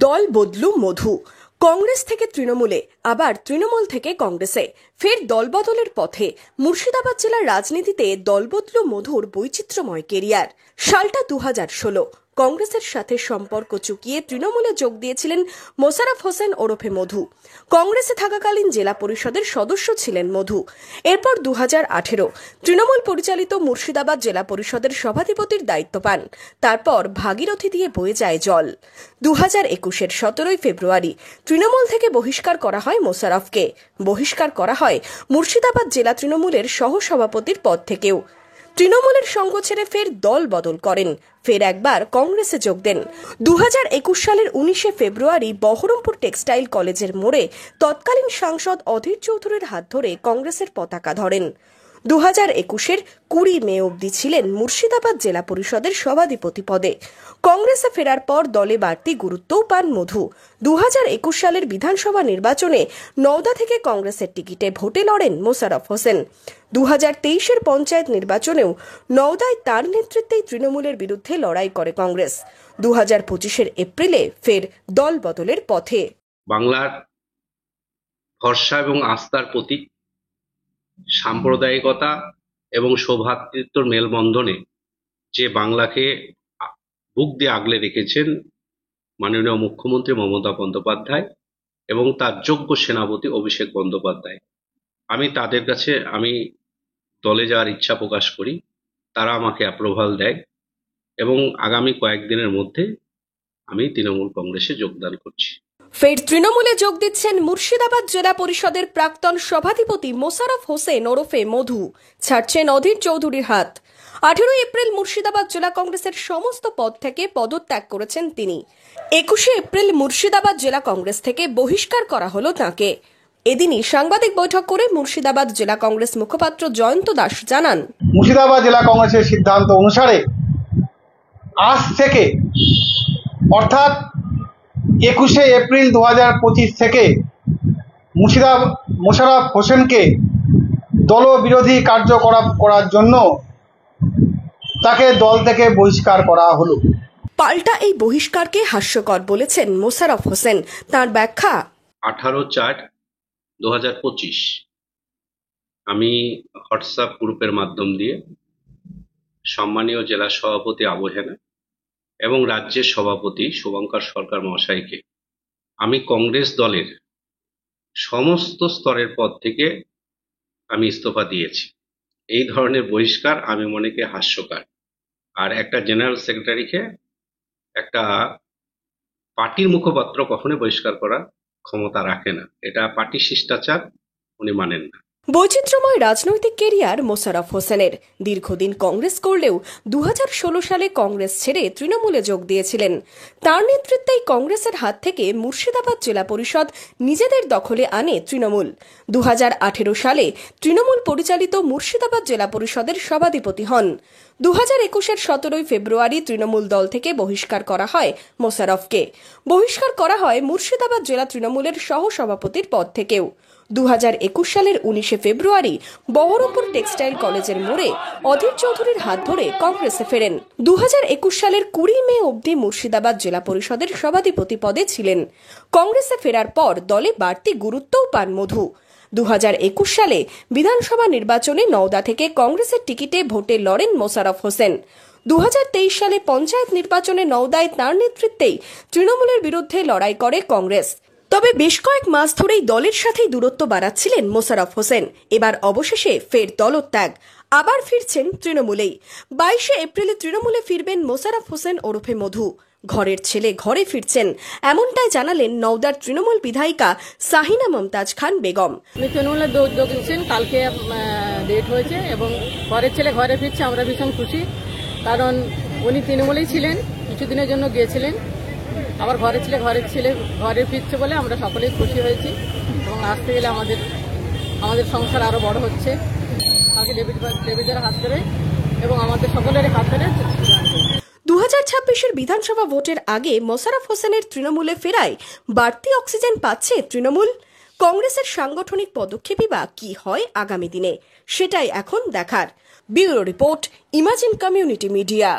দল বদলু মধু। কংগ্রেস থেকে তৃণমূলে, আবার তৃণমূল থেকে কংগ্রেসে, ফের দলবদলের পথে। মুর্শিদাবাদ জেলার রাজনীতিতে দলবদলু মধুর বৈচিত্র্যময় কেরিয়ার। সালটা 2016। কংগ্রেসের সাথে সম্পর্ক চুকিয়ে তৃণমূলে যোগ দিয়েছিলেন মোশাররফ হোসেন ওরফে মধু। কংগ্রেসে থাকাকালীন জেলা পরিষদের সদস্য ছিলেন মধু। এরপর 2018 তৃণমূল পরিচালিত মুর্শিদাবাদ জেলা পরিষদের সভাধিপতির দায়িত্ব পান। তারপর ভাগীরথী দিয়ে বয়ে যায় জল। 2021-এর 17 ফেব্রুয়ারি তৃণমূল থেকে বহিষ্কার করা হয় মোশাররফকে। বহিষ্কার করা হয় মুর্শিদাবাদ জেলা তৃণমূলের সহসভাপতির পদ থেকেও। তৃণমূলের সঙ্গ ছেড়ে ফের দল বদল করেন, ফের একবার কংগ্রেসে যোগ দেন। 2021 সালের 19 ফেব্রুয়ারি বহরমপুর টেক্সটাইল কলেজের মোড়ে তৎকালীন সাংসদ অধীর চৌধুরীর হাত ধরে কংগ্রেসের পতাকা ধরেন। 2021-এর 20 মে অবধি ছিলেন মুর্শিদাবাদ জেলা পরিষদের সভাধিপতি পদে। কংগ্রেসে ফেরার পর দলে বাড়তি গুরুত্বও পান মধু। 2021 সালের বিধানসভা নির্বাচনে নওদা থেকে কংগ্রেসের টিকিটে ভোটে লড়েন মোশাররফ হোসেন। 2023-এর পঞ্চায়েত নির্বাচনেও নওদায় তার নেতৃত্বেই তৃণমূলের বিরুদ্ধে লড়াই করে কংগ্রেস। 2025-এর এপ্রিলে ফের দল বদলের পথে। বাংলার ভরসা এবং আস্থার প্রতীক, সাম্প্রদায়িকতা এবং সৌভ্রাতৃত্বর মেলবন্ধনে যে বাংলাকে বুক দিয়ে আগলে রেখেছেন মাননীয় মুখ্যমন্ত্রী মমতা বন্দ্যোপাধ্যায় এবং তার যোগ্য সেনাপতি অভিষেক বন্দ্যোপাধ্যায়, আমি তাদের কাছে দলে যাওয়ার ইচ্ছা প্রকাশ করি। তারা আমাকে অ্যাপ্রুভাল দেয় এবং আগামী কয়েকদিনের মধ্যে আমি তৃণমূল কংগ্রেসে যোগদান করছি। ফের তৃণমূলে যোগ দিচ্ছেন মুর্শিদাবাদ জেলা পরিষদের প্রাক্তন সভাধিপতি মোশাররফ হোসেন ওরফে মধু। ছাড়ছেন অধীর চৌধুরীর হাত। 18 এপ্রিল মুর্শিদাবাদ জেলা কংগ্রেসের সমস্ত পদ থেকে পদত্যাগ করেছেন তিনি। 21 এপ্রিল মুর্শিদাবাদ জেলা কংগ্রেস থেকে বহিষ্কার করা হলো তাঁকে। এদিনই সাংবাদিক বৈঠক করে মুর্শিদাবাদ জেলা কংগ্রেস মুখপাত্র জয়ন্ত দাস জানান, মুর্শিদাবাদ জেলা কংগ্রেসের সিদ্ধান্ত অনুসারে আজ থেকে অর্থাৎ 21 এপ্রিল 2025 থেকে মোশাররফ হোসেনকে দলবিরোধী কার্যকলাপ করার জন্য তাকে দল থেকে বহিষ্কার করা হলো। পাল্টা এই বহিষ্কারকে হাস্যকর বলেছেন মোশাররফ হোসেন। তার ব্যাখ্যা, 18/4/2025 আমি হোয়াটসঅ্যাপ গ্রুপের মাধ্যম দিয়ে সম্মানীয় জেলা সভাপতি আবু হেনা এবং রাজ্যের সভাপতি শুভঙ্কর সরকার মহাশয়কে আমি কংগ্রেস দলের সমস্ত স্তরের পদ থেকে আমি ইস্তফা দিয়েছি। এই ধরনের বহিষ্কার আমি মনে করি হাস্যকর। আর একটা জেনারেল সেক্রেটারিকে, একটা পার্টির মুখপাত্র কখনোই বহিষ্কার করার ক্ষমতা রাখে না। এটা পার্টি শিষ্টাচার, উনি মানেন না। বৈচিত্র্যময় রাজনৈতিক কেরিয়ার মোশাররফ হোসেনের। দীর্ঘদিন কংগ্রেস করলেও 2016 সালে কংগ্রেস ছেড়ে তৃণমূলে যোগ দিয়েছিলেন। তার নেতৃত্বেই কংগ্রেসের হাত থেকে মুর্শিদাবাদ জেলা পরিষদ নিজেদের দখলে আনে তৃণমূল। 2018 সালে তৃণমূল পরিচালিত মুর্শিদাবাদ জেলা পরিষদের সভাধিপতি হন। 2021-এর 17 ফেব্রুয়ারি তৃণমূল দল থেকে বহিষ্কার করা হয় মোশাররফকে। বহিষ্কার করা হয় মুর্শিদাবাদ জেলা তৃণমূলের সহসভাপতির পদ থেকেও। 2021 সালের 19 ফেব্রুয়ারি বহরমপুর টেক্সটাইল কলেজের মোড়ে অধীর চৌধুরীর হাত ধরে কংগ্রেসে ফেরেন। 2021 সালের 20 মে অবধি মুর্শিদাবাদ জেলা পরিষদের সভাধিপতি পদে ছিলেন। কংগ্রেসে ফেরার পর দলে বাড়তি গুরুত্বও পান মধু। 2021 সালে বিধানসভা নির্বাচনে নওদা থেকে কংগ্রেসের টিকিটে ভোটে লড়েন মোশাররফ হোসেন। 2023 সালে পঞ্চায়েত নির্বাচনে নওদায় তাঁর নেতৃত্বেই তৃণমূলের বিরুদ্ধে লড়াই করে কংগ্রেস। তবে বেশ কয়েক মাস ধরেই দলের সাথেই দূরত্ব বাড়াচ্ছিলেন মোশাররফ হোসেন। এবার অবশেষে ফের দলত্যাগ, আবার ফিরছেন তৃণমূলেই। 22 এপ্রিলে তৃণমূলে ফিরবেন মোশাররফ হোসেন ওরফে মধু। ঘরের ছেলে ঘরে ফিরছেন, এমনটাই জানালেন নওদার তৃণমূল বিধায়িকা সাহিনা মমতাজ খান বেগম। তৃণমূলের যোগ দিচ্ছেন, কালকে ডেট হয়েছে এবং ঘরের ছেলে ঘরে ফিরছে। আমরা ভীষণ খুশি, কারণ উনি তৃণমূলেই ছিলেন, কিছুদিনের জন্য গিয়েছিলেন, আবার ঘরে ঘরে ফিরছে বলে আমরা সকলেই খুশি হয়েছি এবং আসতে গেলে আমাদের সংসার আরো বড় হচ্ছে। আগে ডেভিডের হাত ধরে এবং আমাদের সকলের হাত ধরে। 2026-এর বিধানসভা ভোটের আগে মোশাররফ হোসেনের তৃণমূলে ফেরায় বাড়তি অক্সিজেন পাচ্ছে তৃণমূল। কংগ্রেসের সাংগঠনিক পদক্ষেপই বা কি হয় আগামী দিনে, সেটাই এখন দেখার। Bureau report, imagine community media.